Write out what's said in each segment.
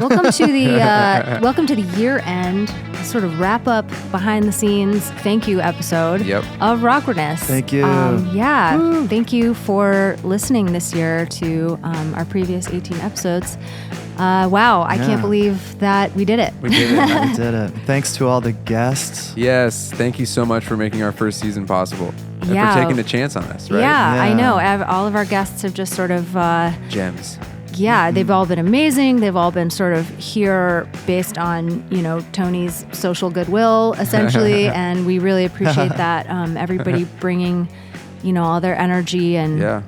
Welcome to the year-end sort of wrap-up behind the scenes thank you episode of Rawkwardness. Thank you. Thank you for listening this year to our previous 18 episodes. I can't believe that we did it. We did it. We did it. Thanks to all the guests. Yes, thank you so much for making our first season possible. And for taking a chance on us, right? Yeah, I know. All of our guests have just sort of... gems. Yeah, they've all been amazing. They've all been sort of here based on, Tony's social goodwill, essentially. And we really appreciate that. Everybody bringing, all their energy and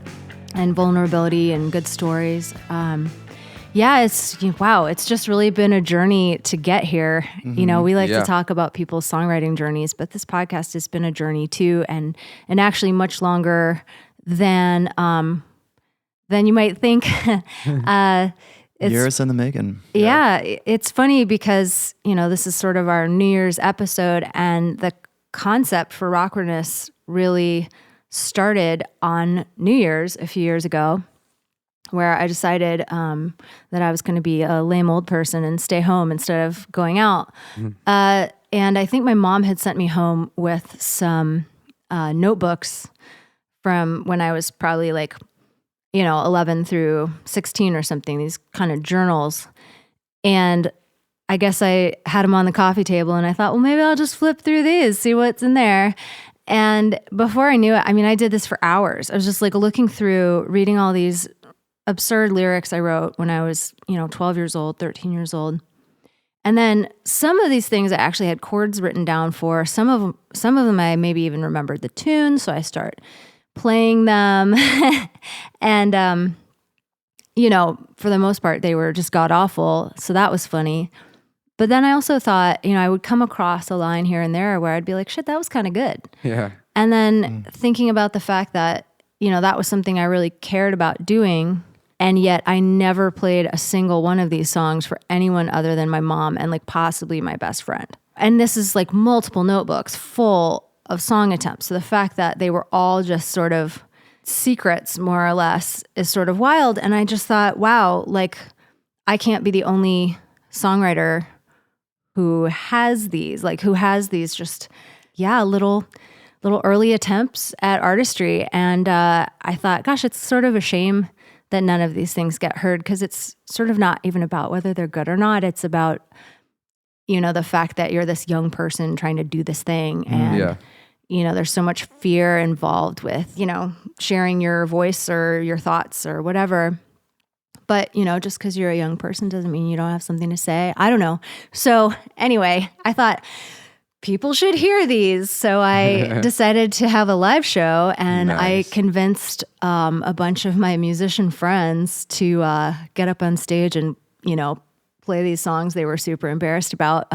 vulnerability and good stories. It's just really been a journey to get here. Mm-hmm. We like to talk about people's songwriting journeys, but this podcast has been a journey too, and actually much longer than you might think. Years in the making. Yeah, it's funny because, this is sort of our New Year's episode, and the concept for Rawkwardness really started on New Year's a few years ago, where I decided that I was going to be a lame old person and stay home instead of going out. Mm. And I think my mom had sent me home with some notebooks from when I was probably 11 through 16 or something, these kind of journals. And I guess I had them on the coffee table, and I thought, well, maybe I'll just flip through these, see what's in there. And before I knew it, I did this for hours. I was just looking through, reading all these absurd lyrics I wrote when I was, 12 years old, 13 years old. And then some of these things I actually had chords written down for. Some of them I maybe even remembered the tune, so I start playing them. And, for the most part, they were just god-awful. So that was funny. But then I also thought, I would come across a line here and there where I'd be like, shit, that was kind of good. Yeah. And then thinking about the fact that, that was something I really cared about doing. And yet I never played a single one of these songs for anyone other than my mom and possibly my best friend. And this is multiple notebooks full of song attempts. So the fact that they were all just sort of secrets, more or less, is sort of wild. And I just thought, wow, I can't be the only songwriter who has these, just, little early attempts at artistry. And I thought, gosh, it's sort of a shame that none of these things get heard, because it's sort of not even about whether they're good or not. It's about, the fact that you're this young person trying to do this thing. And, there's so much fear involved with, sharing your voice or your thoughts or whatever. But, just because you're a young person doesn't mean you don't have something to say. I don't know. So anyway, I thought people should hear these. So I decided to have a live show, and I convinced a bunch of my musician friends to get up on stage and, play these songs they were super embarrassed about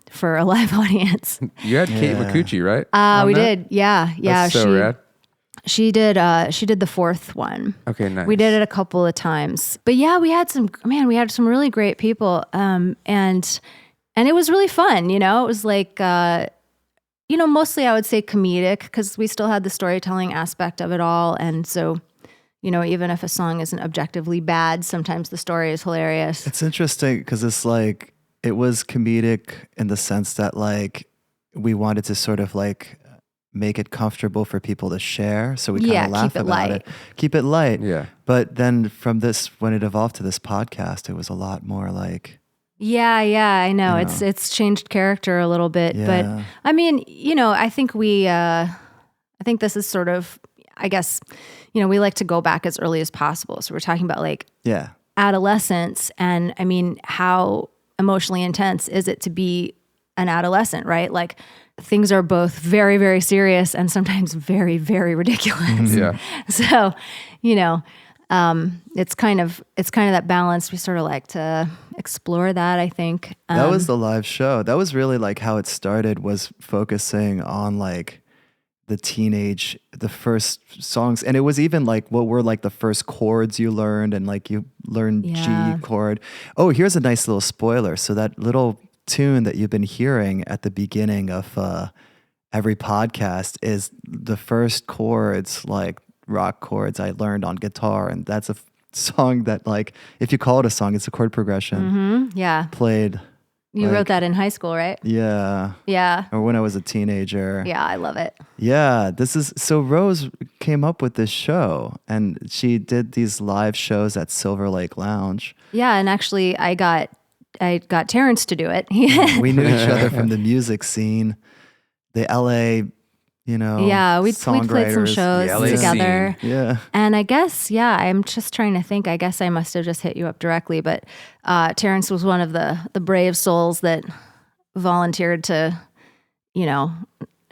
for a live audience. You had Kate McCucci, right? We did. Yeah. That's so rad. She did the fourth one. Okay, nice. We did it a couple of times. But yeah, we had some really great people. And it was really fun, It was mostly I would say comedic, because we still had the storytelling aspect of it all. And so, even if a song isn't objectively bad, sometimes the story is hilarious. It's interesting because it's it was comedic in the sense that we wanted to sort of make it comfortable for people to share. So we kind of laugh about it. Keep it light. Yeah. But then from this, when it evolved to this podcast, it was a lot more Yeah, I know. It's changed character a little bit, but I think this is sort of, I guess, we like to go back as early as possible. So we're talking about adolescence, and how emotionally intense is it to be an adolescent, right? Things are both very, very serious and sometimes very, very ridiculous. Yeah. So, it's kind of that balance. We sort of like to explore that, I think. That was the live show. That was really how it started, was focusing on the first songs. And it was even what were the first chords you learned, and you learned G chord. Oh, here's a nice little spoiler. So that little tune that you've been hearing at the beginning of every podcast is the first chords, rock chords I learned on guitar, and that's a song that like, if you call it a song, it's a chord progression. Yeah. Played. You wrote that in high school, right? Yeah. Yeah. Or when I was a teenager. Yeah, I love it. Yeah. So Rose came up with this show and she did these live shows at Silver Lake Lounge. Yeah. And actually I got Terence to do it. We knew each other from the music scene, the LA, yeah, we'd played some shows together. Scene. Yeah. And I guess, I'm just trying to think. I guess I must have just hit you up directly, but Terence was one of the brave souls that volunteered to,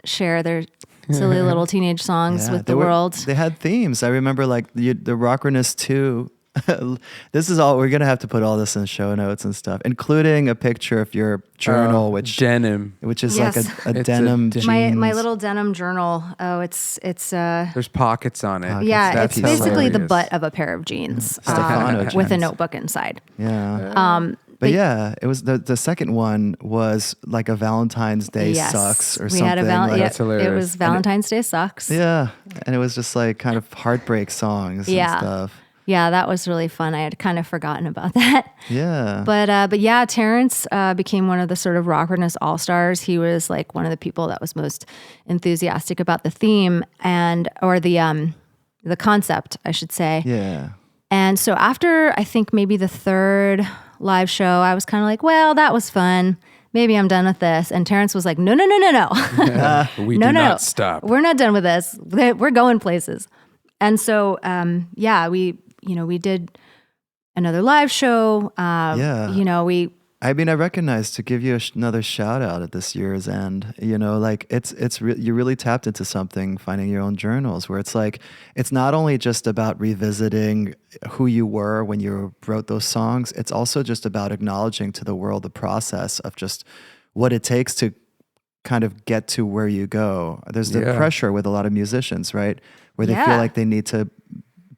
share their silly little teenage songs with the world. They had themes. I remember like the Rawkwardness 2. This is all, we're going to have to put all this in show notes and stuff, including a picture of your journal, which is like a denim jeans. My little denim journal. Oh, it's there's pockets on it. It's basically the butt of a pair of jeans with a notebook inside. Yeah. But yeah, it was the second one was like a Valentine's Day sucks or something. That's hilarious. It was Valentine's Day sucks. Yeah. And it was just like kind of heartbreak songs and stuff. Yeah, that was really fun. I had kind of forgotten about that. Yeah. But yeah, Terence became one of the sort of Rawkwardness all-stars. He was like one of the people that was most enthusiastic about the theme or the concept, I should say. Yeah. And so after I think maybe the third live show, I was kind of like, well, that was fun. Maybe I'm done with this. And Terence was like, no. We do not stop. We're not done with this. We're going places. And so, we did another live show. I recognize, to give you another shout out at this year's end, you really tapped into something, finding your own journals, where it's like, it's not only just about revisiting who you were when you wrote those songs, it's also just about acknowledging to the world the process of just what it takes to kind of get to where you go. There's the pressure with a lot of musicians, right? Where they feel like they need to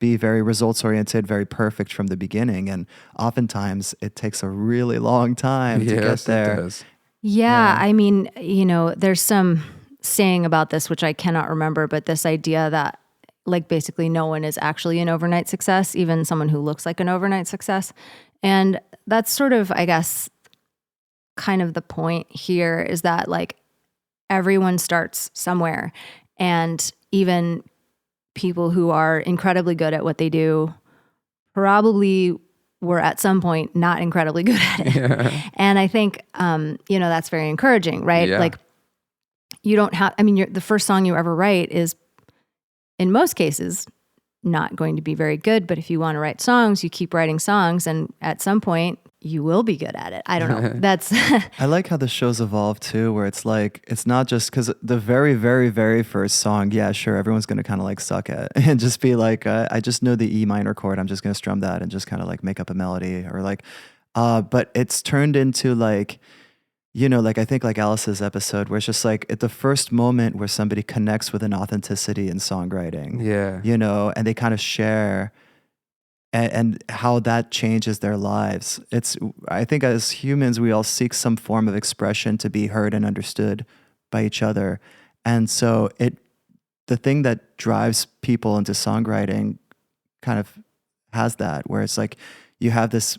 be very results oriented, very perfect from the beginning. And oftentimes it takes a really long time to get there. It does. Yeah. I mean, there's some saying about this, which I cannot remember, but this idea that like basically no one is actually an overnight success, even someone who looks like an overnight success. And that's sort of, I guess, kind of the point here is that like everyone starts somewhere, and even people who are incredibly good at what they do probably were at some point not incredibly good at it. Yeah. And I think, that's very encouraging, right? Yeah. Like you don't have, the first song you ever write is in most cases not going to be very good, but if you want to write songs, you keep writing songs, and at some point you will be good at it. I don't know. That's I like how the show's evolved too, where it's like, it's not just because the very, very, very first song, yeah, sure, everyone's going to kind of like suck at and just be like, I just know the E minor chord, I'm just going to strum that and just kind of like make up a melody, or like, but it's turned into like, like I think like Alice's episode, where it's just like at the first moment where somebody connects with an authenticity in songwriting, and they kind of share and how that changes their lives. I think as humans, we all seek some form of expression to be heard and understood by each other. And so the thing that drives people into songwriting kind of has that, where it's like you have this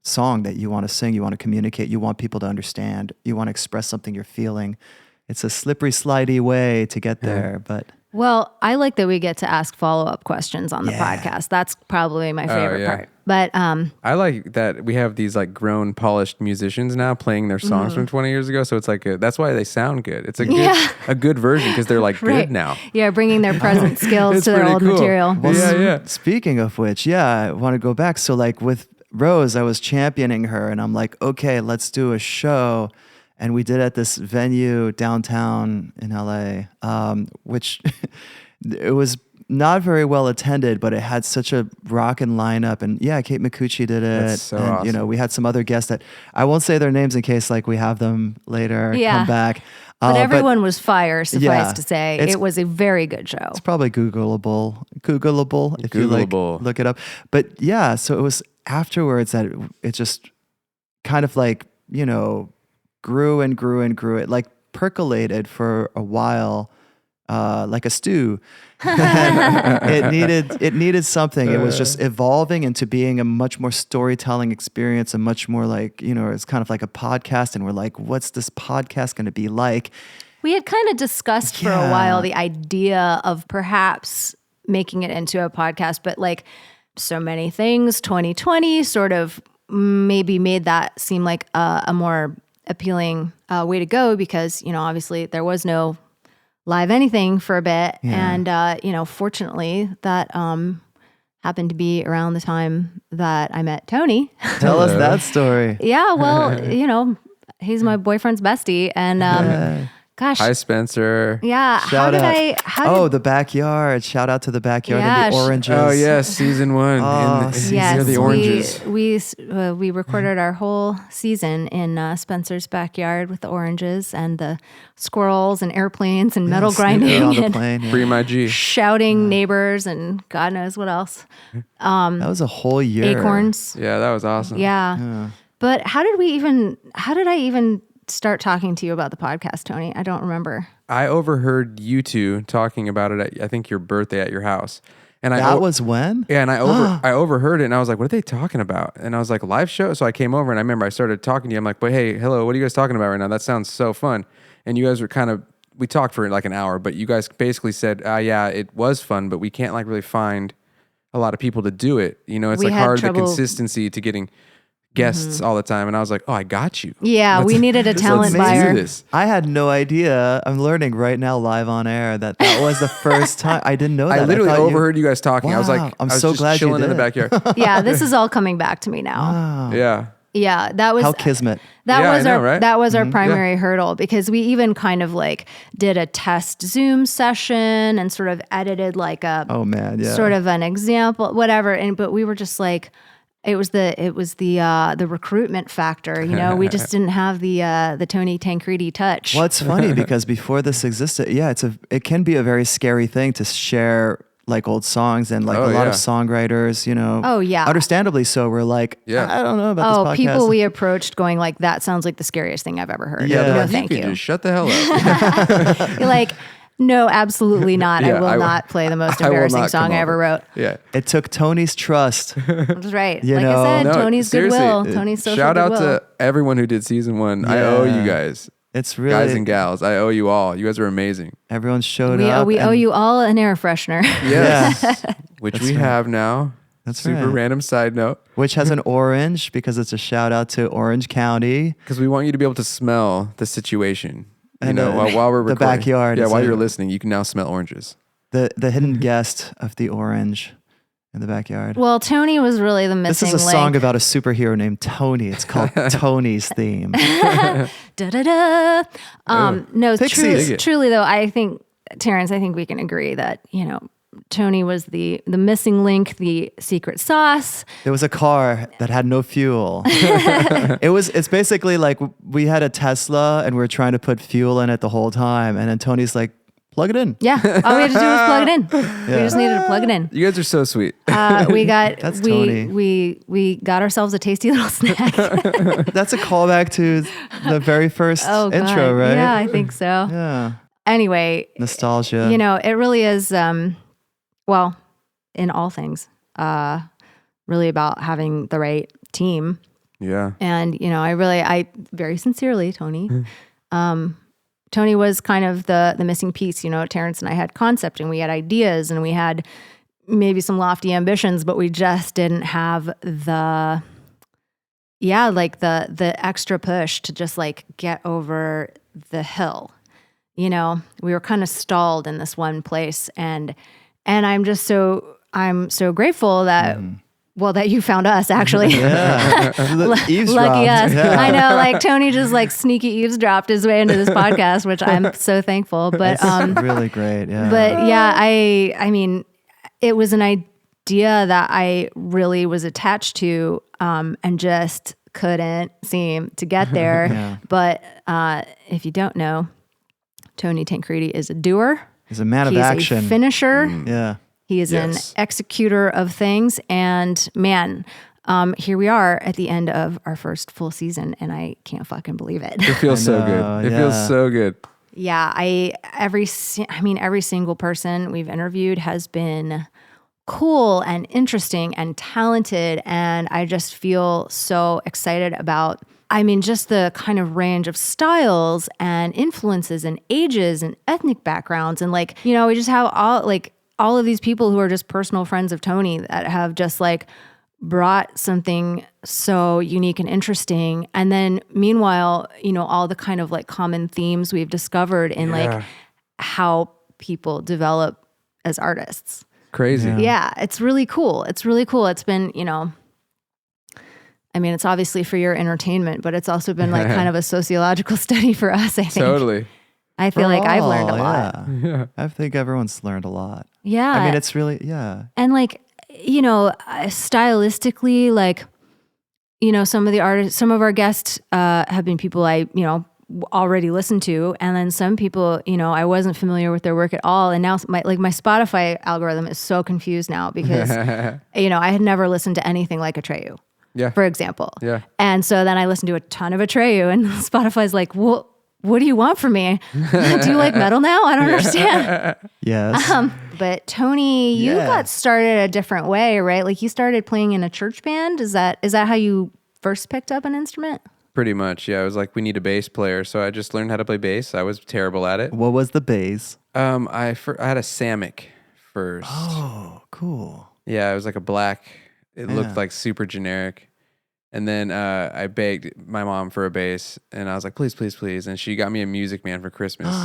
song that you want to sing, you want to communicate, you want people to understand, you want to express something you're feeling. It's a slippery, slidey way to get there, but... Well, I like that we get to ask follow-up questions on the podcast. That's probably my favorite part. But I like that we have these like grown, polished musicians now playing their songs from 20 years ago. So it's like that's why they sound good. It's a good version because they're like good now. Yeah, bringing their present skills to their old material. Well, speaking of which, I want to go back. So like with Rose, I was championing her, and I'm like, okay, let's do a show. And we did at this venue downtown in LA, which it was not very well attended, but it had such a rockin' lineup. And Kate Micucci did it. That's so awesome. We had some other guests that I won't say their names in case like we have them later come back. But everyone was fire, suffice to say. It was a very good show. It's probably Googleable if you like look it up. But so it was afterwards that it just kind of like, grew and grew and grew. It like percolated for a while like a stew. it needed something. It was just evolving into being a much more storytelling experience, a much more like, it's kind of like a podcast. And we're like, what's this podcast going to be like? We had kind of discussed for a while the idea of perhaps making it into a podcast, but like so many things, 2020 sort of maybe made that seem like a more appealing way to go because, obviously there was no live anything for a bit. Yeah. And, fortunately that happened to be around the time that I met Tony. Tell us that story. Yeah, well, he's my boyfriend's bestie. And gosh. Hi, Spencer. Yeah. Shout out. The backyard. Shout out to the backyard and the oranges. Oh, yes. Season 1. Yes, the oranges. We recorded our whole season in Spencer's backyard with the oranges and the squirrels and airplanes and metal grinding on the and plane, Free my G. shouting neighbors and God knows what else. That was a whole year. Acorns. Yeah, that was awesome. Yeah. But how did I even start talking to you about the podcast, Tony? I don't remember. I overheard you two talking about it at, I think, your birthday at your house. And that was when? Yeah, and I overheard it and I was like, what are they talking about? And I was like, live show? So I came over and I remember I started talking to you. I'm like, but hey, hello, what are you guys talking about right now? That sounds so fun. And you guys were we talked for like an hour, but you guys basically said, yeah, it was fun, but we can't like really find a lot of people to do it. It's like hard, the consistency to getting guests all the time, and I was like, oh, I got you. Yeah, we needed a talent buyer. I had no idea. I'm learning right now live on air that was the first time. I didn't know that. I literally overheard you guys talking. Wow, I was like, I'm so glad chilling you did. in the backyard. Yeah, this is all coming back to me now. Wow. Yeah. Yeah, that was how kismet. That was our primary hurdle because we even kind of like did a test Zoom session and sort of edited like a sort of an example, whatever. But we were just like, it was the recruitment factor, we just didn't have the Tony Tancredi touch. Well, it's funny because before this existed, it can be a very scary thing to share like old songs and like a lot of songwriters, Oh yeah. Understandably so. We're like, I don't know about this podcast. People we approached going like, that sounds like the scariest thing I've ever heard. Yeah. No, thank you. Just shut the hell up. You're like, no, absolutely not. I will not play the most embarrassing song I ever wrote. Yeah. It took Tony's trust. That's right. Like I said, Tony's goodwill. Tony's social shout goodwill. out to everyone who did season 1. I owe you guys. It's really, guys and gals, I owe you all. You guys are amazing. Everyone showed up. We owe you all an air freshener. Yes. Which we have now. That's super random side note. Which has an orange because it's a shout out to Orange County. Because we want you to be able to smell the situation. While we're recording. The backyard. Yeah, while you're listening, you can now smell oranges. The hidden guest of the orange in the backyard. Well, Tony was really the missing link. This is a song about a superhero named Tony. It's called Tony's Theme. Da da da. No, truly though, I think Terence, we can agree that Tony was the missing link, the secret sauce. There was a car that had no fuel. It's basically like we had a Tesla and we were trying to put fuel in it the whole time, and then Tony's like, plug it in. Yeah, all we had to do was plug it in. We just needed to plug it in. You guys are so sweet. Tony. We got ourselves a tasty little snack. That's a callback to the very first intro, right? Yeah, I think so. Yeah. Anyway, nostalgia. It really is. Well, in all things, really about having the right team. Yeah. And I very sincerely, Tony. Tony was kind of the missing piece. Terence and I had concept and we had ideas and we had maybe some lofty ambitions, but we just didn't have the extra push to just like get over the hill. We were kind of stalled in this one place, and I'm so grateful that. That you found us, actually. Yeah. Lucky us. Yeah. I know, like Tony just like sneaky eavesdropped his way into this podcast, which I'm so thankful. But really great. Yeah. But yeah, I mean, it was an idea that I really was attached to, and just couldn't seem to get there. Yeah. But if you don't know, Tony Tancredi is a doer. He's a man of action. He's a finisher. Yeah. He is an executor of things, and man, here we are at the end of our first full season, and I can't fucking believe it. It feels so good. It feels so good. Yeah, every single person we've interviewed has been cool and interesting and talented, and I just feel so excited about just the kind of range of styles and influences and ages and ethnic backgrounds, and we just have all of these people who are just personal friends of Tony that have just brought something so unique and interesting. And then meanwhile, all the kind of common themes we've discovered in how people develop as artists. Crazy. Yeah, it's really cool. It's been, it's obviously for your entertainment, but it's also been kind of a sociological study for us, I think. Totally. I feel I've learned a lot. Yeah. I think everyone's learned a lot. Yeah. It's really, yeah. And stylistically, some of our guests have been people I, already listened to. And then some people, I wasn't familiar with their work at all. And now my Spotify algorithm is so confused now because, I had never listened to anything like Atreyu, for example. Yeah. And so then I listened to a ton of Atreyu, and Spotify's like, well, what do you want from me? Do you like metal now? I don't understand. Yes. But Tony, you got started a different way, right? You started playing in a church band. Is that how you first picked up an instrument? Pretty much, yeah. I was like, we need a bass player, so I just learned how to play bass. I was terrible at it. What was the bass? I had a Samick first. Oh, cool. Yeah, it was like a black. It looked like super generic. And then I begged my mom for a bass, and I was like, please, please, please. And she got me a Music Man for Christmas.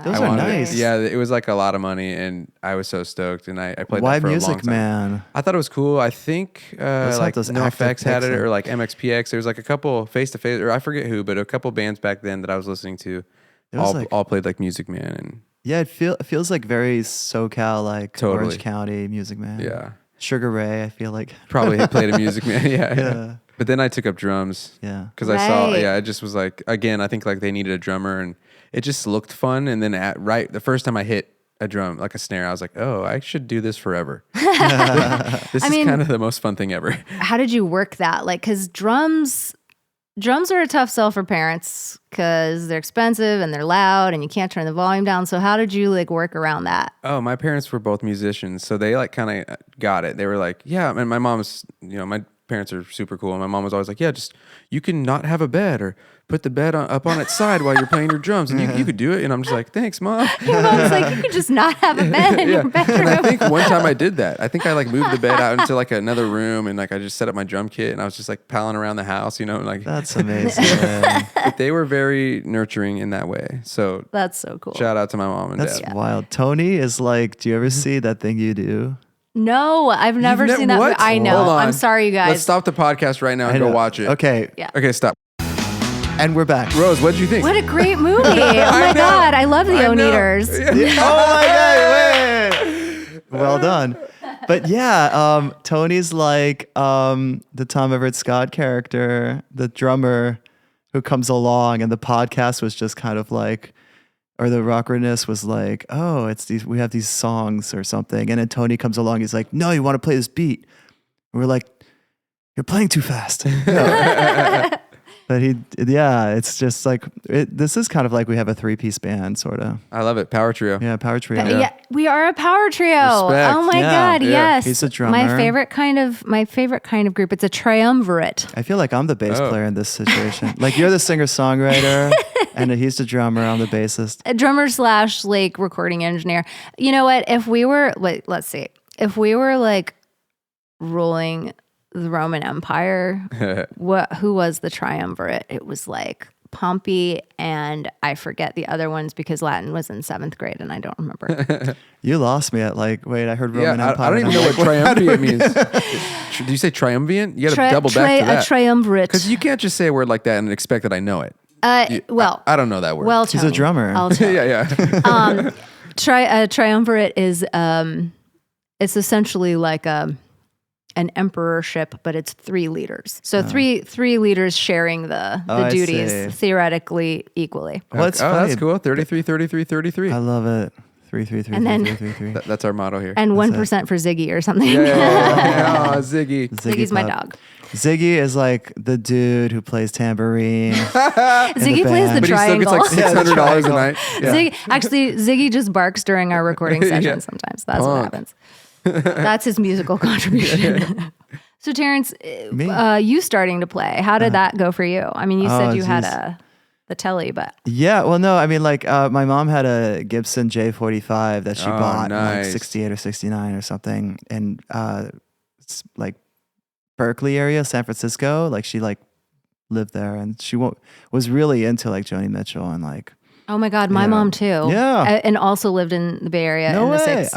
Those are nice. Yeah, it was like a lot of money, and I was so stoked. And I played Why that for a long Music time. Man? I thought it was cool. I think those No active Effects had it, picks or MXPX. There was a couple Face to Face, or I forget who, but a couple bands back then that I was listening to all played Music Man. And yeah, it feels like very SoCal, Totally. Orange County Music Man. Yeah. Sugar Ray, I feel like. Probably played a Music Man. Yeah. Yeah. But then I took up drums. Yeah. Because I saw, it just was again, I think they needed a drummer, and it just looked fun. And then the first time I hit a drum, like a snare, I was like, oh, I should do this forever. This is kind of the most fun thing ever. How did you work that? Because drums are a tough sell for parents because they're expensive and they're loud and you can't turn the volume down. So how did you work around that? Oh, my parents were both musicians, so they kind of got it. They were like, yeah, and my mom's, my parents are super cool. And my mom was always like, yeah, just, you can not have a bed or put the bed up on its side while you're playing your drums, and you could do it. And I'm just like, thanks, Mom. Your mom's like, you could just not have a bed in your bedroom. And I think one time I did that. I think I moved the bed out into another room, and I just set up my drum kit, and I was just palling around the house, That's amazing. But they were very nurturing in that way. So that's so cool. Shout out to my mom and That's dad. wild. Tony is do you ever see That Thing You Do? No, I've never seen that. What? I know. Hold on. I'm sorry, you guys. Let's stop the podcast right now and go watch it. Okay. Yeah. Okay, stop. And we're back. Rose, what did you think? What a great movie. Oh my God. I love the O-Neaters. Oh my God. Wait. Well done. But yeah, Tony's the Tom Everett Scott character, the drummer who comes along, and the podcast was just kind of or the Rawkwardness was oh, we have these songs or something. And then Tony comes along, he's like, no, you want to play this beat? And we're like, you're playing too fast. But it's just this is kind of we have a 3-piece band, sort of. I love it. Power trio. Yeah, power trio. Yeah, we are a power trio. Respect. Oh my Yeah. God, Yeah. yes. He's a drummer. My favorite kind of group. It's a triumvirate. I feel like I'm the bass player in this situation. You're the singer-songwriter, and he's the drummer, I'm the bassist. A drummer / recording engineer. You know what? If we were, let's see. If we were ruling the Roman Empire, who was the triumvirate? It was Pompey, and I forget the other ones because Latin was in 7th grade and I don't remember. You lost me at wait, I heard Roman Empire. I don't even know what triumvirate means. Did you say triumvirate? You got to double back to that. A triumvirate. Because you can't just say a word like that and expect that I know it. I don't know that word. Well, He's a drummer. I'll tell. Yeah. Triumvirate is it's essentially an emperorship, but it's 3 leaders. So three leaders sharing the duties theoretically equally. Well, it's funny. That's cool. 33, 33, 33. I love it. And then- 3. That's our motto here. And 1% for Ziggy or something. Yeah. Oh, Ziggy. Ziggy's my Pop. dog. Ziggy is like the dude who plays tambourine. Ziggy plays the band. But he still triangle. gets like $600 a triangle. night. Yeah. Ziggy just barks during our recording session Yeah. sometimes. That's what Punk. happens. That's his musical contribution. So Terrence, you starting to play, how did that go for you? I mean, you said you had the telly, but Yeah, well, no, I mean, like, my mom had a Gibson J45 that she bought in like nice. 68 or 69 or something, and like Berkeley area, San Francisco. Like, she like lived there, and she was really into like Joni Mitchell and like. oh my God, my mom too. Yeah. And also lived in the Bay Area in the I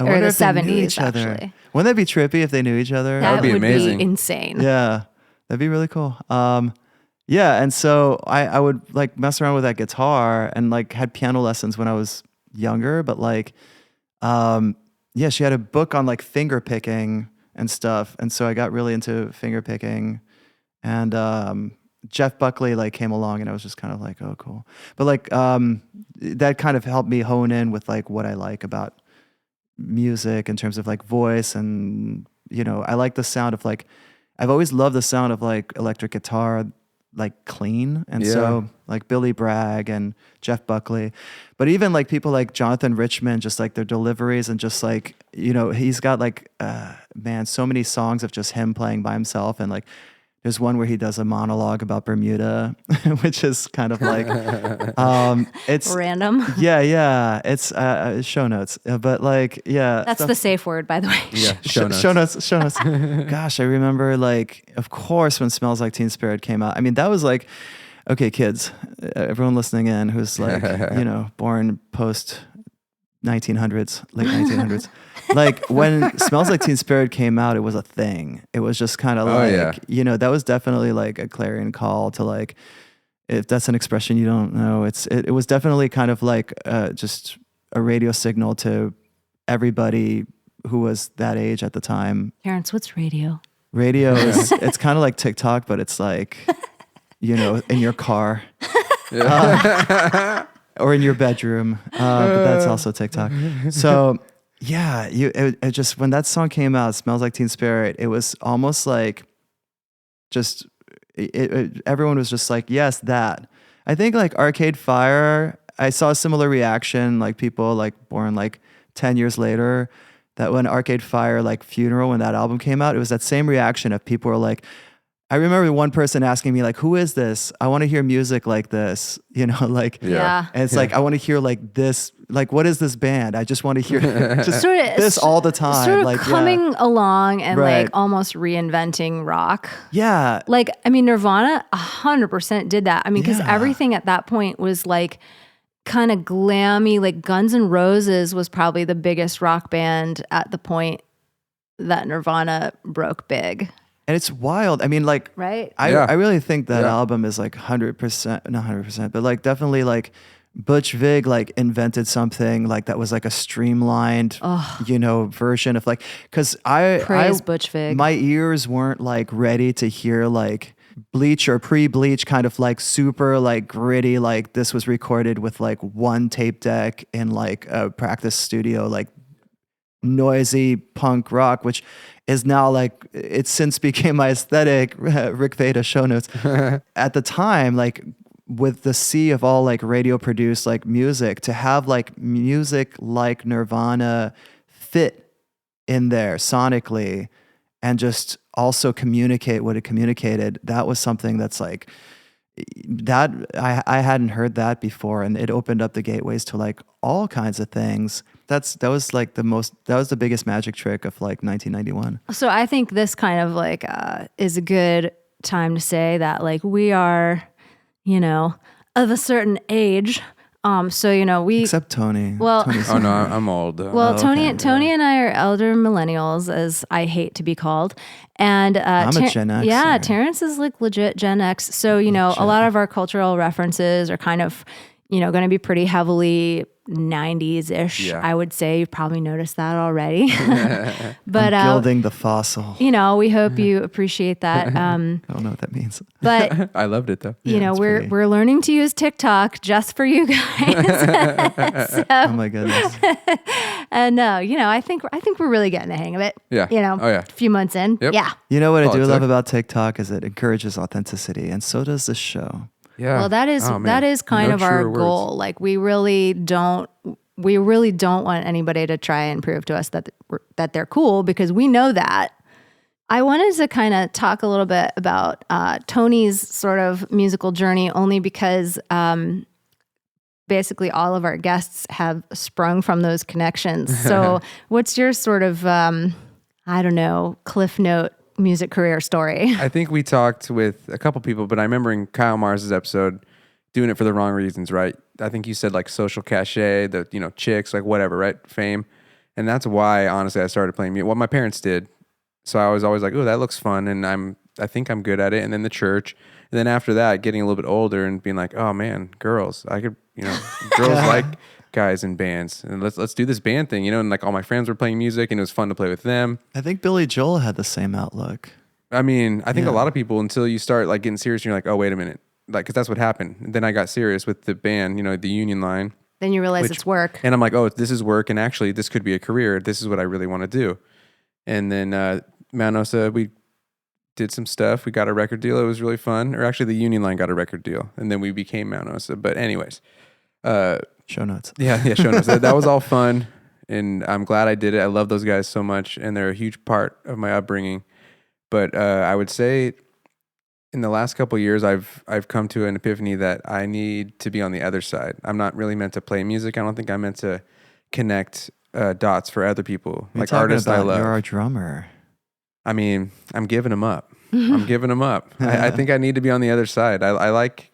wonder the if they knew 70s, each other. actually. Wouldn't that be trippy if they knew each other? That would be amazing. insane. Yeah, that'd be really cool. Yeah, and so I would like mess around with that guitar and like had piano lessons when I was younger, but like, yeah, she had a book on like finger picking and stuff, and so I got really into finger picking, and Jeff Buckley like came along, and I was just kind of like, oh, cool. But like, that kind of helped me hone in with like what I like about music in terms of like voice, and I like the sound of like, I've always loved the sound of like electric guitar, like clean, and so like Billy Bragg and Jeff Buckley, but even like people like Jonathan Richman, just like their deliveries, and just like he's got like man, so many songs of just him playing by himself, and like there's one where he does a monologue about Bermuda, which is kind of like it's Random. yeah, it's show notes, but like That's the safe word, by the way. Yeah. Show notes. Show notes. Gosh, I remember like, of course, when Smells Like Teen Spirit came out. I mean, that was like, okay, kids, everyone listening in who's like, born post 1900s, late 1900s. Like when Smells Like Teen Spirit came out, it was a thing. It was just kind of that was definitely like a clarion call to like, if that's an expression you don't know, it was definitely kind of like just a radio signal to everybody who was that age at the time. Terrence, what's radio? Radio is, it's kind of like TikTok, but it's like, in your car. Or in your bedroom, but that's also TikTok. So yeah, it just, when that song came out, Smells Like Teen Spirit, it was almost like just everyone was just like, yes, that. I think like Arcade Fire, I saw a similar reaction, like people like born like 10 years later, that when Arcade Fire, like Funeral, when that album came out, it was that same reaction of people were like, I remember one person asking me like, who is this? I want to hear music like this, like, Yeah. and it's like, I want to hear like this, like, what is this band? I just want to hear just Sort of, this all the time. Sort of like coming along and Right. like almost reinventing rock. Yeah. Like, I mean, Nirvana 100% did that. I mean, because Yeah. everything at that point was like kind of glammy. Like Guns N' Roses was probably the biggest rock band at the point that Nirvana broke big. And it's wild. I mean, like, Right? I really think that Yeah. album is like 100%, not 100%, but like definitely like Butch Vig like invented something like that was like a streamlined, version of like, because Praise Butch Vig. my ears weren't like ready to hear like Bleach or pre-Bleach kind of like super like gritty, like this was recorded with like one tape deck in like a practice studio, like noisy punk rock, which is now like, it's since became my aesthetic. Rick Veda show notes. At the time, like with the sea of all like radio produced like music, to have like music like Nirvana fit in there sonically and just also communicate what it communicated, that was something that's like, that I hadn't heard that before, and it opened up the gateways to like all kinds of things. That was the biggest magic trick of like 1991. So I think this kind of like is a good time to say that like we are, of a certain age. So we Except Tony. Well- Tony's Oh no, I'm old. well Tony and I are elder millennials, as I hate to be called, and I'm a Gen X. Yeah, Terrence is like legit Gen X. So a lot of our cultural references are kind of going to be pretty heavily 90s-ish, Yeah. I would say. You've probably noticed that already. But I'm gilding the fossil. we hope you appreciate that. I don't know what that means. But I loved it though. it's pretty. we're learning to use TikTok just for you guys. Oh my goodness. And I think we're really getting the hang of it. Yeah. Oh, yeah. A few months in. Yep. Yeah. You know what I Oh, do it's love like- about TikTok is it encourages authenticity, and so does this show. Yeah. Well, that is Oh, man. that is kind No of our truer words. goal. Like we really don't want anybody to try and prove to us that they're cool, because we know that. I wanted to kind of talk a little bit about Tony's sort of musical journey, only because basically all of our guests have sprung from those connections. So what's your sort of, Cliff Note music career story? I think we talked with a couple people, but I remember in Kyle Mars's episode doing it for the wrong reasons, right? I think you said like social cachet, the chicks, like whatever, right? Fame. And that's why honestly I started playing music. Well, my parents did. So I was always like, oh, that looks fun, and I think I'm good at it. And then the church. And then after that, getting a little bit older and being like, oh man, girls. I could, girls like guys in bands, and let's do this band thing, and like all my friends were playing music and it was fun to play with them. I think Billy Joel had the same outlook. I mean, I think Yeah. a lot of people, until you start like getting serious and you're like, oh, wait a minute. Like, cause that's what happened. And then I got serious with the band, the Union Line. Then you realize it's work. And I'm like, oh, this is work. And actually this could be a career. This is what I really want to do. And then Mount Osa, we did some stuff. We got a record deal. It was really fun. Or actually the Union Line got a record deal. And then we became Mount Osa. But anyways, Show notes. Yeah, show notes. That was all fun, and I'm glad I did it. I love those guys so much, and they're a huge part of my upbringing. But I would say, in the last couple of years, I've come to an epiphany that I need to be on the other side. I'm not really meant to play music. I don't think I'm meant to connect dots for other people, You're like talking artists I about love. You're our drummer. I mean, I'm giving them up. I'm giving them up. I think I need to be on the other side. I like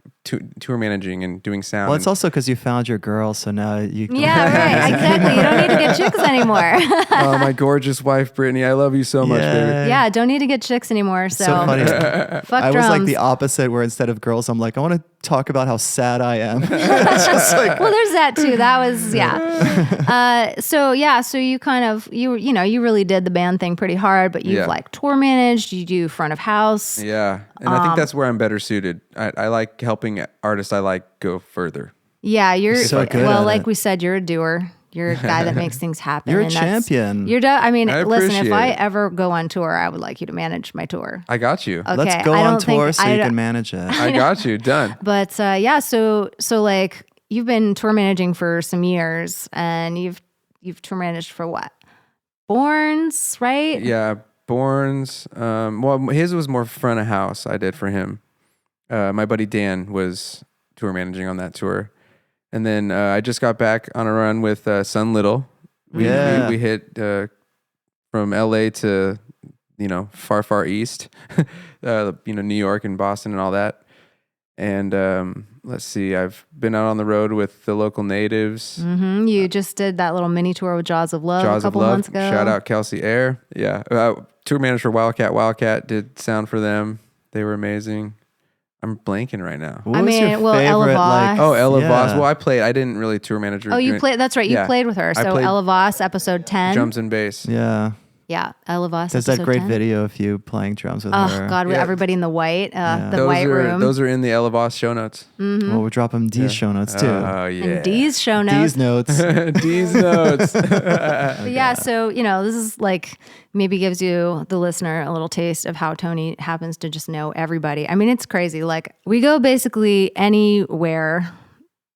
tour managing and doing sound. Well, it's also because you found your girl, so now you can... Yeah, right. Exactly. You don't need to get chicks anymore. Oh, my gorgeous wife, Brittany. I love you so much, baby. Yeah, don't need to get chicks anymore. So, So funny. fuck I drums. was like the opposite, where instead of girls, I'm like, I want to talk about how sad I am. It's just like, well, there's that too. That was so you kind of you really did the band thing pretty hard, but you've like tour managed. You do front of house. Yeah. And I think that's where I'm better suited. I like helping artists I like go further. Yeah, you're So good well, at like it. we said, you're a doer. You're a guy that makes things happen. You're a and that's- champion. You're I mean, I listen, if appreciate I it. ever go on tour, I would like you to manage my tour. I got you. Okay, let's go I on don't think- tour so I you don't- can manage it. I got you. Done. But so like you've been tour managing for some years, and you've tour managed for what? Borns, right? Yeah. Borns. Well, his was more front of house. I did for him. My buddy Dan was tour managing on that tour. And then I just got back on a run with Sun Little. We hit from LA to, far east, New York and Boston and all that. And let's see, I've been out on the road with the local natives. Mm-hmm. You just did that little mini tour with Jaws of Love a couple months ago. Shout out Kelsey Air. Yeah. Tour manager for Wildcat. Wildcat did sound for them. They were amazing. I'm blanking right now. What I was your mean, well, Ella favorite, Voss. Oh, Ella Yeah. Voss. Well, I played. I didn't really tour manager. Oh, you played. That's right. You Yeah. played with her. I So played Ella Voss, episode 10. drums and bass. Yeah. Yeah, Ella Voss. There's that episode great 10. video of you playing drums with Oh her. God, with Yeah. everybody in the white, the Those white are room. those are in the Ella Voss show notes. Well, we're dropping Deez show notes too. Oh yeah. And Deez show notes. Deez notes. Deez notes. But yeah, so this is like maybe gives you the listener a little taste of how Tony happens to just know everybody. I mean, it's crazy. Like we go basically anywhere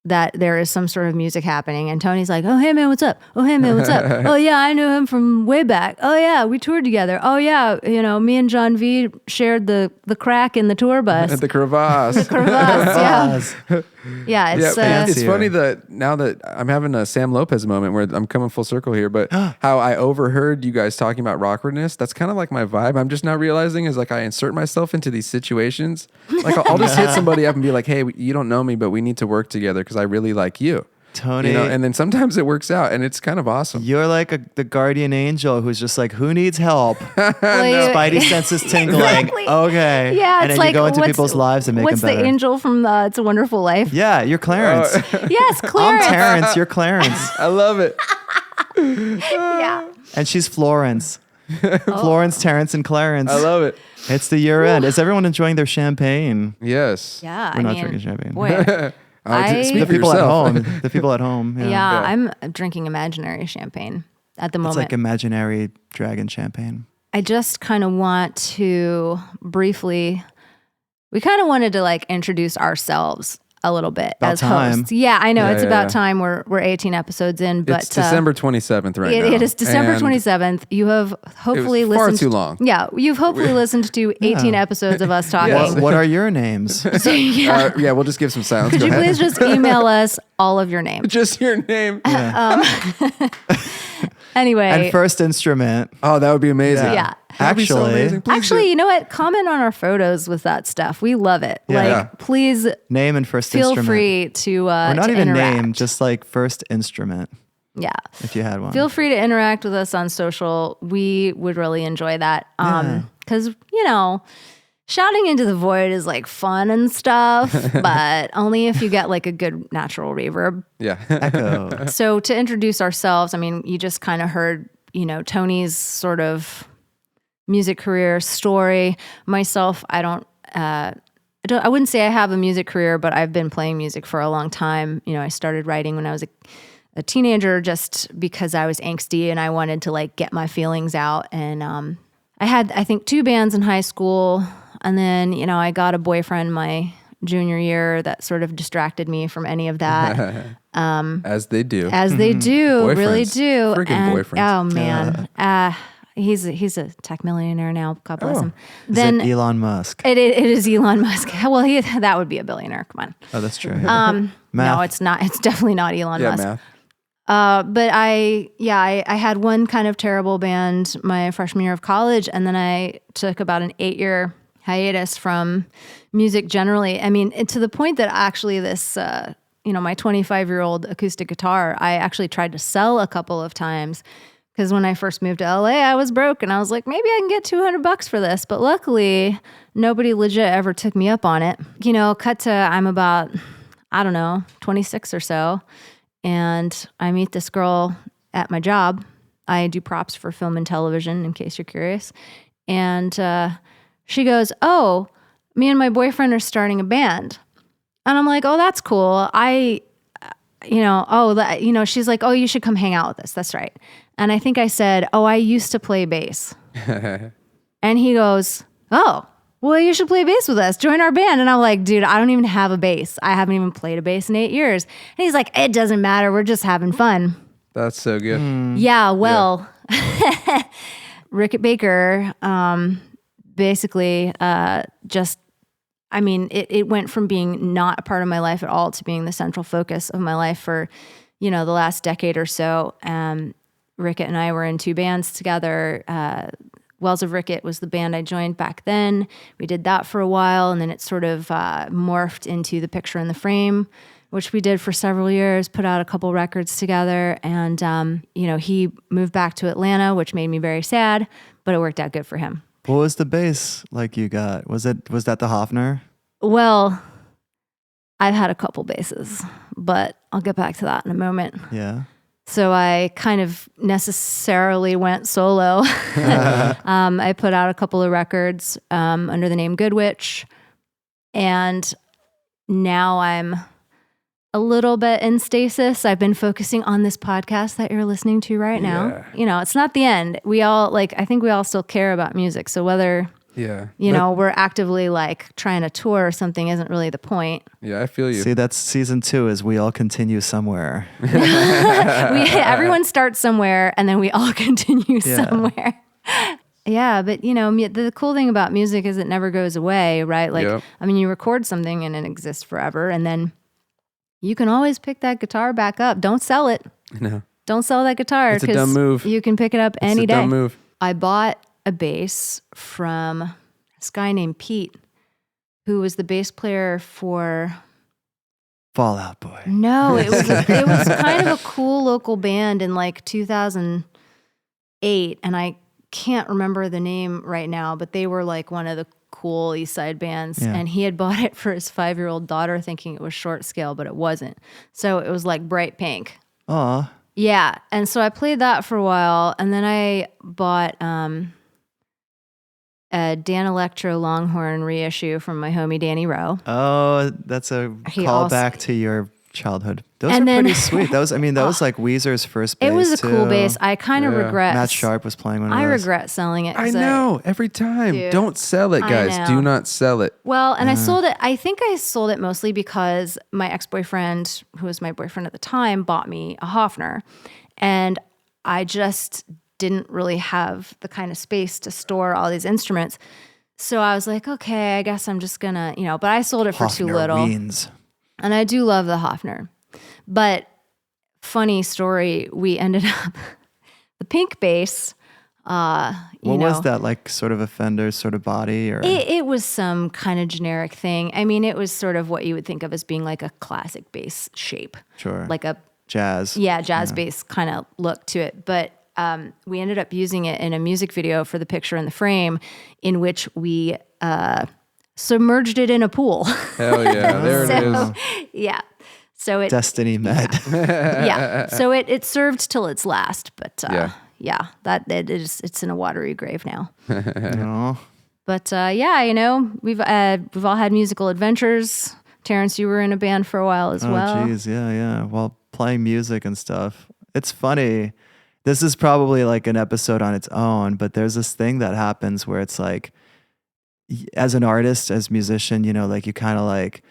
that there is some sort of music happening, and Tony's like, "Oh hey man, what's up? Oh hey man, what's up? Oh yeah, I knew him from way back. Oh yeah, we toured together. Oh yeah, me and John V shared the crack in the tour bus. The crevasse. Crevasse, yeah, yeah. It's Yeah, it's fancier. funny that now that I'm having a Sam Lopez moment where I'm coming full circle here, but how I overheard you guys talking about Rawkwardness, that's kind of like my vibe. I'm just now realizing is like I insert myself into these situations. Like I'll just hit somebody up and be like, hey, you don't know me, but we need to work together because I really like you. Tony, and then sometimes it works out, and it's kind of awesome. you're like the guardian angel who's just like, who needs help? Like- Spidey senses tingling. Exactly. Okay. Yeah, and it's then like you go into what's- people's lives and make them What's better. the angel from It's a Wonderful Life? Yeah, you're Clarence. Yes, I'm Clarence. Terrence. You're Clarence. I love it. Yeah. And she's Florence. Florence, Terrence, and Clarence. I love it. It's the year end. Is everyone enjoying their champagne? Yes. Yeah, We're I not mean, drinking champagne. boy, Speak The for people yourself. at home. The people at home. Yeah. yeah, I'm drinking imaginary champagne at the It's moment. like imaginary dragon champagne. I just kind of want to briefly, we kind of wanted to like introduce ourselves a little bit About as time. hosts. Yeah, I know. Yeah, it's yeah, about yeah. time. We're 18 episodes in, but It's December 27th right now. it is December And 27th. You have hopefully it was far listened. too long. Yeah, you've hopefully listened to 18 episodes of us talking. Yes. What are your names? Yeah. Yeah, we'll just give some sounds. Could Go you ahead. please just email us all of your names? Just your name. Anyway, And first instrument. Oh, that would be amazing. Yeah. That'd be so Actually- amazing. Please actually, do. you know what? Comment on our photos with that stuff. We love it. Yeah. Like, Yeah. please Name and first feel instrument. free to Or not to even interact. name, just like first instrument, Yeah. if you had one. Feel free to interact with us on social. We would really enjoy that. Because, you know, shouting into the void is like fun and stuff, but only if you get like a good natural reverb. Yeah. Echo. So to introduce ourselves, I mean, you just kind of heard, you know, Tony's sort of music career story. Myself, I wouldn't say I have a music career, but I've been playing music for a long time. You know, I started writing when I was a teenager just because I was angsty and I wanted to like get my feelings out. And I had, I think, 2 bands in high school. And then, you know, I got a boyfriend my junior year that sort of distracted me from any of that. As they do. As they do, really Boyfriends. do. Freaking And- boyfriends. Oh man, he's a tech millionaire now. God bless him. Is Then it Elon Musk? it is Elon Musk. Well, that would be a billionaire. Come on. Oh, that's true. No, Math. it's not. It's definitely not Elon Yeah, Musk. math. But I had one kind of terrible band my freshman year of college, and then I took about an 8-year hiatus from music generally. I mean, to the point that actually this, my 25-year-old acoustic guitar, I actually tried to sell a couple of times because when I first moved to LA, I was broke, and I was like, maybe I can get $200 for this. But luckily, nobody legit ever took me up on it. You know, cut to I'm about, 26 or so. And I meet this girl at my job. I do props for film and television, in case you're curious. And she goes, "Oh, me and my boyfriend are starting a band." And I'm like, "Oh, that's cool." She's like, "Oh, you should come hang out with us." That's right. And I think I said, "Oh, I used to play bass." And he goes, "Oh, well, you should play bass with us. Join our band." And I'm like, "Dude, I don't even have a bass. I haven't even played a bass in 8 years." And he's like, "It doesn't matter. We're just having fun." That's so good. Yeah, well, Rickett Baker, basically it went from being not a part of my life at all to being the central focus of my life for, the last decade or so. Rickett and I were in 2 bands together. Wells of Rickett was the band I joined back then. We did that for a while, and then it sort of morphed into The Picture in the Frame, which we did for several years, put out a couple records together. And, he moved back to Atlanta, which made me very sad, but it worked out good for him. What was the bass like you got? Was that the Hofner? Well, I've had a couple basses, but I'll get back to that in a moment. Yeah. So I kind of necessarily went solo. I put out a couple of records under the name Good Witch. And now I'm a little bit in stasis. I've been focusing on this podcast that you're listening to right now. Yeah. It's not the end. I think we all still care about music. So whether, Yeah. we're actively like trying to tour or something isn't really the point. Yeah, I feel you. See, that's season 2 is we all continue somewhere. Everyone starts somewhere and then we all continue Yeah. somewhere. Yeah, but the cool thing about music is it never goes away, right? Like, Yep. you record something and it exists forever, and then you can always pick that guitar back up. Don't sell it. No. Don't sell that guitar. It's a 'cause dumb move. You can pick it up any It's a day. dumb move. I bought a bass from this guy named Pete, who was the bass player for Fall Out Boy. No, it was it was kind of a cool local band in like 2008, and I can't remember the name right now, but they were like one of the cool East Side bands, and he had bought it for his 5-year-old daughter thinking it was short scale, but it wasn't. So it was like bright pink. Aw. Yeah, and so I played that for a while, and then I bought a Dan Electro Longhorn reissue from my homie Danny Rowe. Oh, that's a callback to your childhood. Those are pretty sweet. That was like Weezer's first bass. It was a cool too. bass. I kind of regret. Matt Sharp was playing one of those. I regret selling it. I know. Every time. Dude, Don't sell it, guys. Do not sell it. Well, and I sold it. I think I sold it mostly because my ex-boyfriend, who was my boyfriend at the time, bought me a Hofner. And I just didn't really have the kind of space to store all these instruments. So I was like, okay, I guess I'm just going to, but I sold it for too little. Weens. And I do love the Hofner. But funny story, we ended up, the pink bass, what was that, like sort of a Fender sort of body? Or it was some kind of generic thing. I mean, it was sort of what you would think of as being like a classic bass shape. Sure. Like a jazz. Yeah, jazz bass kind of look to it. But we ended up using it in a music video for the picture in the frame, in which we submerged it in a pool. Hell yeah, there it is. Yeah. So it Destiny met. Yeah. So it served till its last, but that it's in a watery grave now. Aw. But we've all had musical adventures. Terrence, you were in a band for a while as well. Oh, geez, yeah. Well, playing music and stuff. It's funny. This is probably like an episode on its own, but there's this thing that happens where it's like, as an artist, as musician, like you kind of like,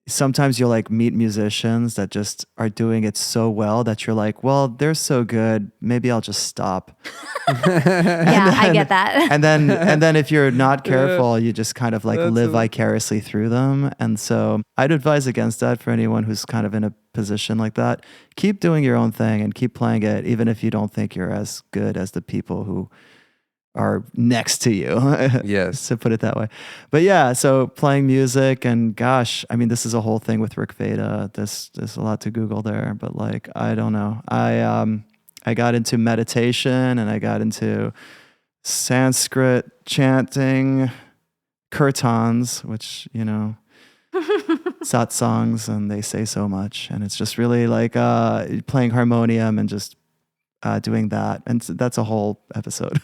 sometimes you'll like meet musicians that just are doing it so well that you're like, well, they're so good, maybe I'll just stop. I get that. and then if you're not careful, you just kind of like live vicariously through them. And so I'd advise against that for anyone who's kind of in a position like that. Keep doing your own thing and keep playing it, even if you don't think you're as good as the people who are next to you. Yes. To put it that way. But yeah, so playing music, and gosh, I mean, this is a whole thing with Rick Veda. There's a lot to Google there, but like, I don't know. I got into meditation, and I got into Sanskrit chanting, kirtans, which, satsangs, and they say so much. And it's just really like playing harmonium and just doing that. And so that's a whole episode.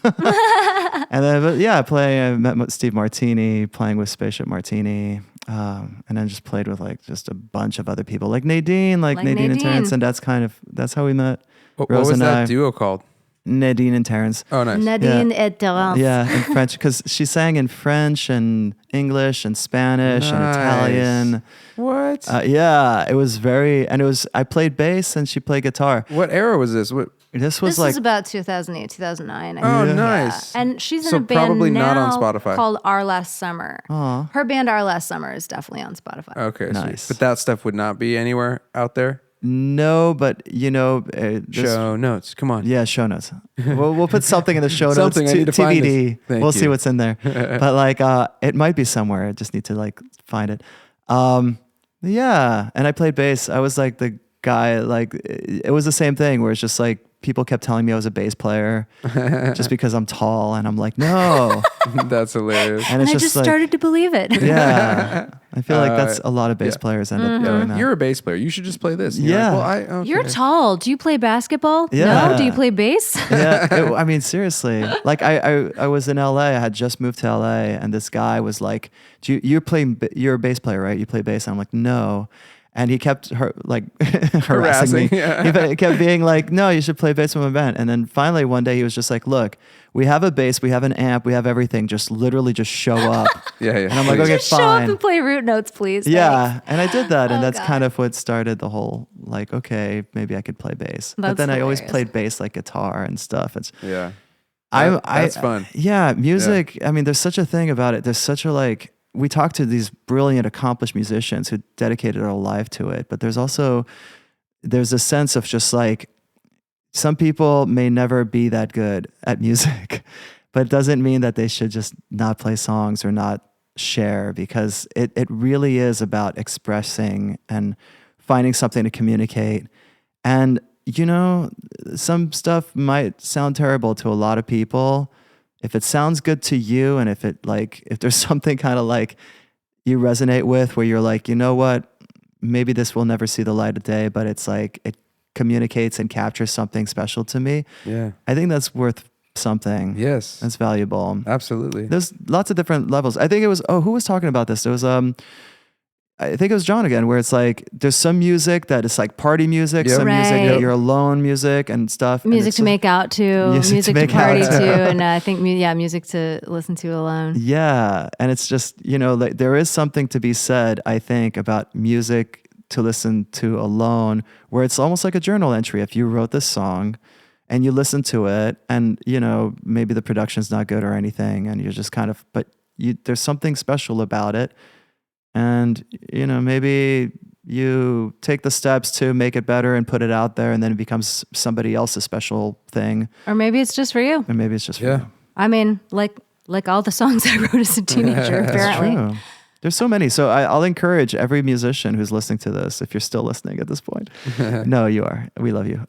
And then, I met Steve Martini, playing with Spaceship Martini. And then just played with like just a bunch of other people, like Nadine and Terence. And that's how we met. What was that duo called? Nadine and Terence. Oh, nice. Nadine et Terence. Yeah, in French, because she sang in French and English and Spanish and Italian. What? It was I played bass and she played guitar. What era was this? This was about 2008, 2009. Oh, nice. Yeah. And she's in So a band probably now not on Spotify. called Our Last Summer. Aw. Her band Our Last Summer is definitely on Spotify. Okay, Nice. Sweet. But that stuff would not be anywhere out there? No, but Show notes. Come on. Yeah, show notes. We'll put something in the show notes. Something, I need to find TBD. this. Thank We'll you. see what's in there. But like, it might be somewhere. I just need to like find it. Yeah, and I played bass. I was like the guy. Like, it was the same thing where it's just like people kept telling me I was a bass player just because I'm tall, and I'm like, no. That's hilarious. And it's I just like, started to believe it. Yeah, I feel like that's a lot of bass players end up doing that. You're a bass player. You should just play this. And Yeah. You're like, okay. You're tall. Do you play basketball? Yeah. No. Do you play bass? Yeah, I mean, seriously. Like, I was in LA. I had just moved to LA, and this guy was like, you're a bass player, right? You play bass? And I'm like, no. And he kept harassing me. Yeah. He kept being like, no, you should play bass with my band. And then finally one day he was just like, look, we have a bass, we have an amp, we have everything. Just literally just show up. Yeah. And I'm like, okay, Just show fine. up and play root notes, please. Yeah. Thanks. And I did that. And that's God. kind of what started the whole, like, okay, maybe I could play bass. But That's then I always hilarious. played bass like guitar and stuff. It's Yeah. that's fun. Yeah, music. I mean, there's such a thing about it. There's such a like. We talk to these brilliant, accomplished musicians who dedicated their life to it, but there's a sense of just like some people may never be that good at music, but it doesn't mean that they should just not play songs or not share, because it really is about expressing and finding something to communicate. And, you know, some stuff might sound terrible to a lot of people. If it sounds good to you, and if there's something kind of like you resonate with where you're like, you know what, maybe this will never see the light of day, but it's like it communicates and captures something special to me. Yeah. I think that's worth something. Yes. That's valuable. Absolutely. There's lots of different levels. I think it was, who was talking about this? There was, I think it was John again, where it's like, there's some music that is like party music, Yep. some music Right. that you're alone music and stuff. Music and to make out to, music to make party out to, and I think, music to listen to alone. Yeah. And it's just, you know, like there is something to be said, I think, about music to listen to alone, where it's almost like a journal entry. If you wrote this song and you listen to it and, you know, maybe the production's not good or anything, and you're just kind of, but there's something special about it. And, you know, maybe you take the steps to make it better and put it out there, and then it becomes somebody else's special thing. Or maybe it's just for you. And maybe it's just for you. I mean, like all the songs I wrote as a teenager, apparently. True. There's so many. So I'll encourage every musician who's listening to this, if you're still listening at this point. No, you are. We love you.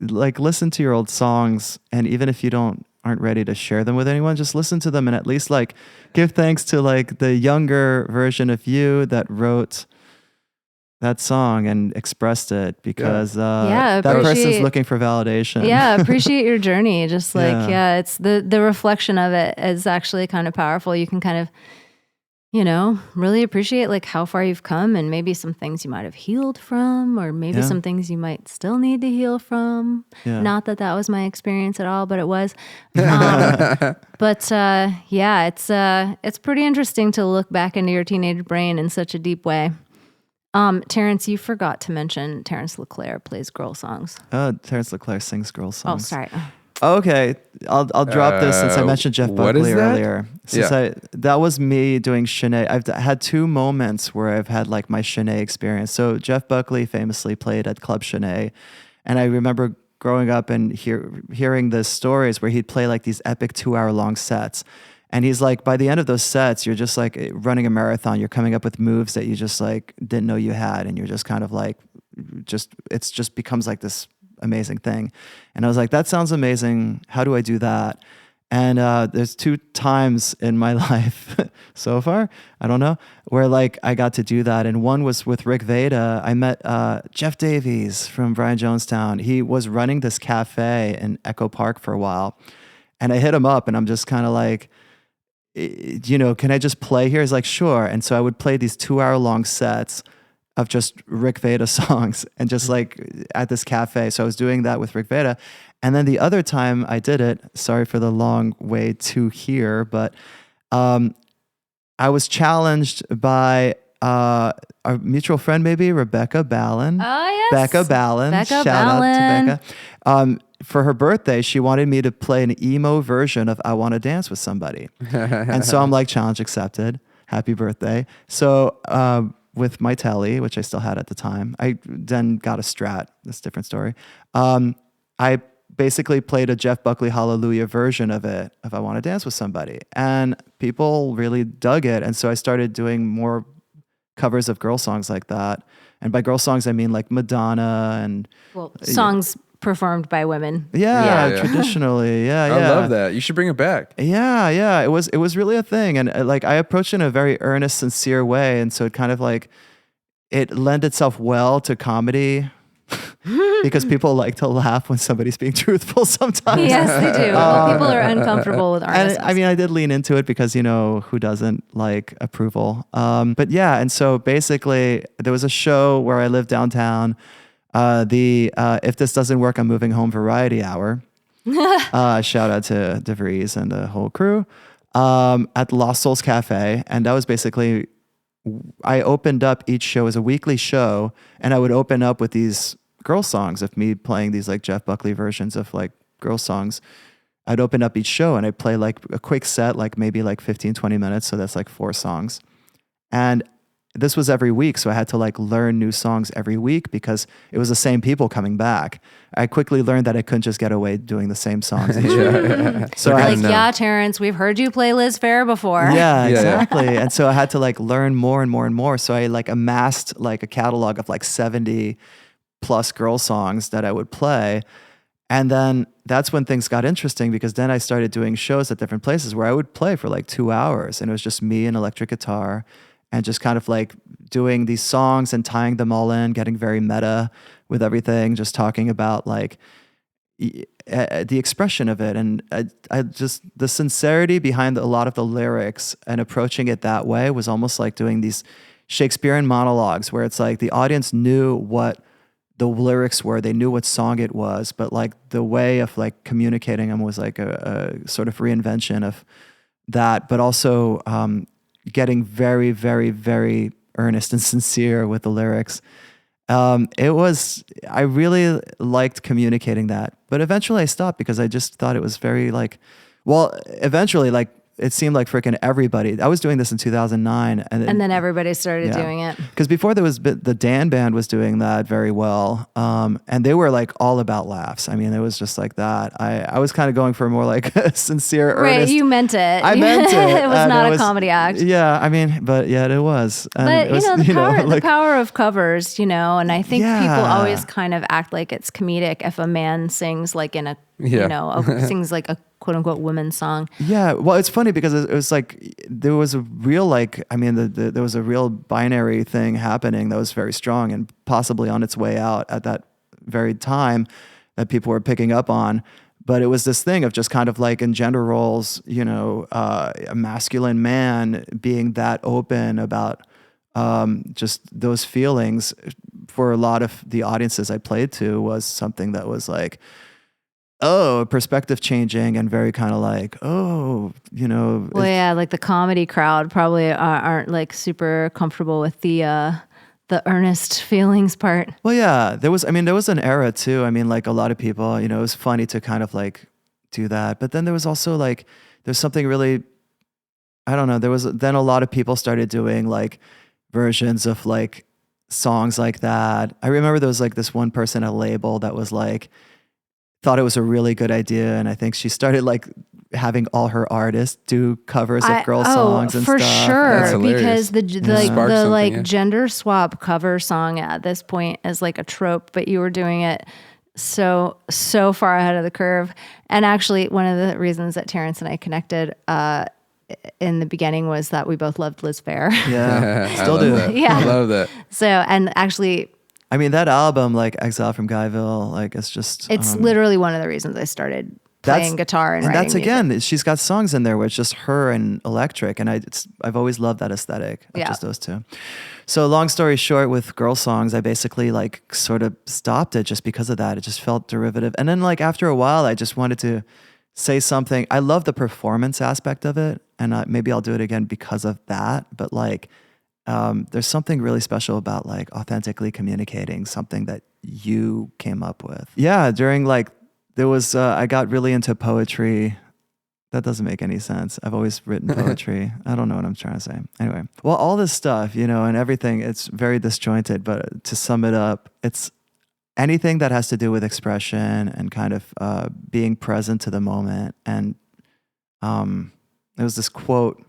Like listen to your old songs, and even if you aren't ready to share them with anyone, just listen to them and at least like give thanks to like the younger version of you that wrote that song and expressed it, because that person's looking for validation. Yeah, appreciate your journey. Just like, it's the reflection of it is actually kind of powerful. You can kind of, you know, really appreciate like how far you've come, and maybe some things you might have healed from, or maybe some things you might still need to heal from. Yeah. Not that was my experience at all, but it was. But it's pretty interesting to look back into your teenage brain in such a deep way. Terence, you forgot to mention Terence Leclere plays girl songs. Terence Leclere sings girl songs. Oh, sorry. Okay, I'll drop this since I mentioned Jeff Buckley earlier. That was me doing Shanae. I've had two moments where I've had like my Shanae experience. So Jeff Buckley famously played at Club Shanae, and I remember growing up and hearing the stories where he'd play like these epic 2-hour-long sets. And he's like, by the end of those sets, you're just like running a marathon. You're coming up with moves that you just like didn't know you had, and you're just kind of like, it's just becomes like this amazing thing. And I was like, that sounds amazing. How do I do that? And there's 2 times in my life so far, I don't know, where like I got to do that. And one was with Rick Veda. I met Jeff Davies from Brian Jonestown. He was running this cafe in Echo Park for a while. And I hit him up, and I'm just kind of like, you know, can I just play here? He's like, sure. And so I would play these 2-hour-long sets of just Rick Veda songs, and just like at this cafe. So I was doing that with Rick Veda. And then the other time I did it, sorry for the long way to here, but I was challenged by our mutual friend, maybe Rebecca Ballin. Oh, yes. Becca Ballin. Shout out to Becca. For her birthday, she wanted me to play an emo version of I Want to Dance with Somebody. And so I'm like, challenge accepted. Happy birthday. So with my telly, which I still had at the time, I then got a Strat. That's a different story. I basically played a Jeff Buckley Hallelujah version of it, of I Want to Dance with Somebody. And people really dug it. And so I started doing more covers of girl songs like that. And by girl songs, I mean like Madonna and... Well, songs performed by women. Yeah, traditionally. Yeah, I love that. You should bring it back. Yeah. It was really a thing. And like I approached it in a very earnest, sincere way. And so it kind of like, it lent itself well to comedy because people like to laugh when somebody's being truthful sometimes. Yes, they do. People are uncomfortable with artists. And I mean, I did lean into it because, you know, who doesn't like approval? But yeah, and so basically there was a show where I lived downtown. If This Doesn't Work, I'm Moving Home variety hour. Shout out to DeVries and the whole crew at Lost Souls Cafe. And that was basically, I opened up each show as a weekly show, and I would open up with these girl songs of me playing these like Jeff Buckley versions of like girl songs. I'd open up each show and I'd play like a quick set, like maybe like 15, 20 minutes. So that's like 4 songs. And this was every week. So I had to like learn new songs every week because it was the same people coming back. I quickly learned that I couldn't just get away doing the same songs each year. So You're I like, yeah, Terence, we've heard you play Liz Phair before. Yeah, exactly. And so I had to like learn more and more and more. So I like amassed like a catalog of like 70 plus girl songs that I would play. And then that's when things got interesting because then I started doing shows at different places where I would play for like 2 hours and it was just me and electric guitar and just kind of like doing these songs and tying them all in, getting very meta with everything, just talking about like the expression of it. And I just, the sincerity behind a lot of the lyrics and approaching it that way was almost like doing these Shakespearean monologues where it's like the audience knew what the lyrics were, they knew what song it was, but like the way of like communicating them was like a sort of reinvention of that, but also getting very, very, very earnest and sincere with the lyrics. I really liked communicating that, but eventually I stopped because I just thought it was very like, well, eventually like it seemed like freaking everybody. I was doing this in 2009. And then everybody started doing it. Because before there was, the Dan Band was doing that very well. And they were like all about laughs. I mean, it was just like that. I was kind of going for more like a sincere, right, earnest. You meant it. I meant it. It was not a comedy act. Yeah, I mean, but yeah, it was. And but it was, the power of covers, and I think people always kind of act like it's comedic if a man sings like in a, sings like a quote unquote women's song. Yeah. Well, it's funny because it was like, there was a real there was a real binary thing happening that was very strong and possibly on its way out at that very time that people were picking up on. But it was this thing of just kind of like in gender roles, a masculine man being that open about just those feelings for a lot of the audiences I played to was something that was like, perspective changing and very kind of like, Well, yeah, like the comedy crowd probably aren't like super comfortable with the earnest feelings part. Well, yeah, there was an era too. I mean, like a lot of people, it was funny to kind of like do that. But then there was also like, there's something really, I don't know, then a lot of people started doing like versions of like songs like that. I remember there was like this one person at a label that was like, thought it was a really good idea, and I think she started like having all her artists do covers of girl songs and for stuff. Sure, because the gender swap cover song at this point is like a trope, but you were doing it so far ahead of the curve. And actually, one of the reasons that Terence and I connected in the beginning was that we both loved Liz Phair. Yeah, still do. Yeah, I love that. So, and actually, I mean, that album, like Exile from Guyville, like it's literally one of the reasons I started playing guitar and writing that's music. Again, she's got songs in there where it's just her and electric, and I've always loved that aesthetic of just those two. So long story short, with girl songs, I basically like sort of stopped it just because of that. It just felt derivative, and then like after a while, I just wanted to say something. I love the performance aspect of it, and maybe I'll do it again because of that. But like, there's something really special about like authentically communicating something that you came up with. Yeah, during like, there was, I got really into poetry. That doesn't make any sense. I've always written poetry. I don't know what I'm trying to say. Anyway, well, all this stuff, and everything, it's very disjointed, but to sum it up, it's anything that has to do with expression and kind of being present to the moment. And there was this quote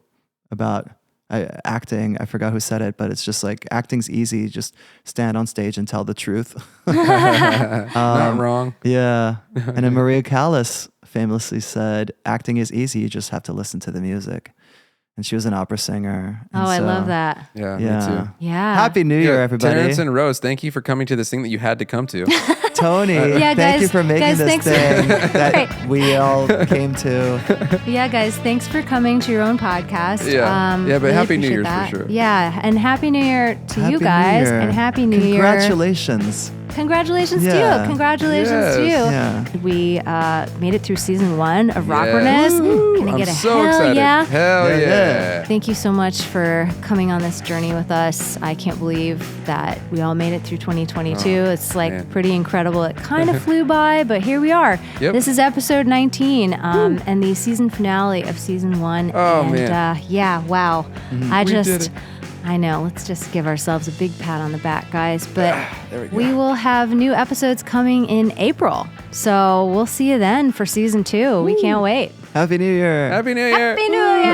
about acting. I forgot who said it, but it's just like, acting's easy. Just stand on stage and tell the truth. Not wrong. Yeah. And then Maria Callas famously said, acting is easy. You just have to listen to the music. And she was an opera singer. I love that. Yeah, me too. Yeah. Happy New Year, everybody. Terence and Rose, thank you for coming to this thing that you had to come to. Tony, thank you for making this thing that we all came to. Yeah, guys, thanks for coming to your own podcast. Yeah, but really Happy New Year that. for sure. Yeah, and Happy New Year to you guys, and Happy New Year. Congratulations. Congratulations to you. Congratulations to you. Yeah. We made it through season 1 of Rawkwardness. Can I get I'm a so hell excited. yeah? Hell yeah. Thank you so much for coming on this journey with us. I can't believe that we all made it through 2022. It's like pretty incredible. It kind of flew by, but here we are. Yep. This is episode 19 and the season finale of season 1. Oh, and, man. yeah, wow. We did it. I know. Let's just give ourselves a big pat on the back, guys. But There we go. we will have new episodes coming in April. So we'll see you then for season 2. We can't wait. Happy New Year. Happy New Year. Happy New Year!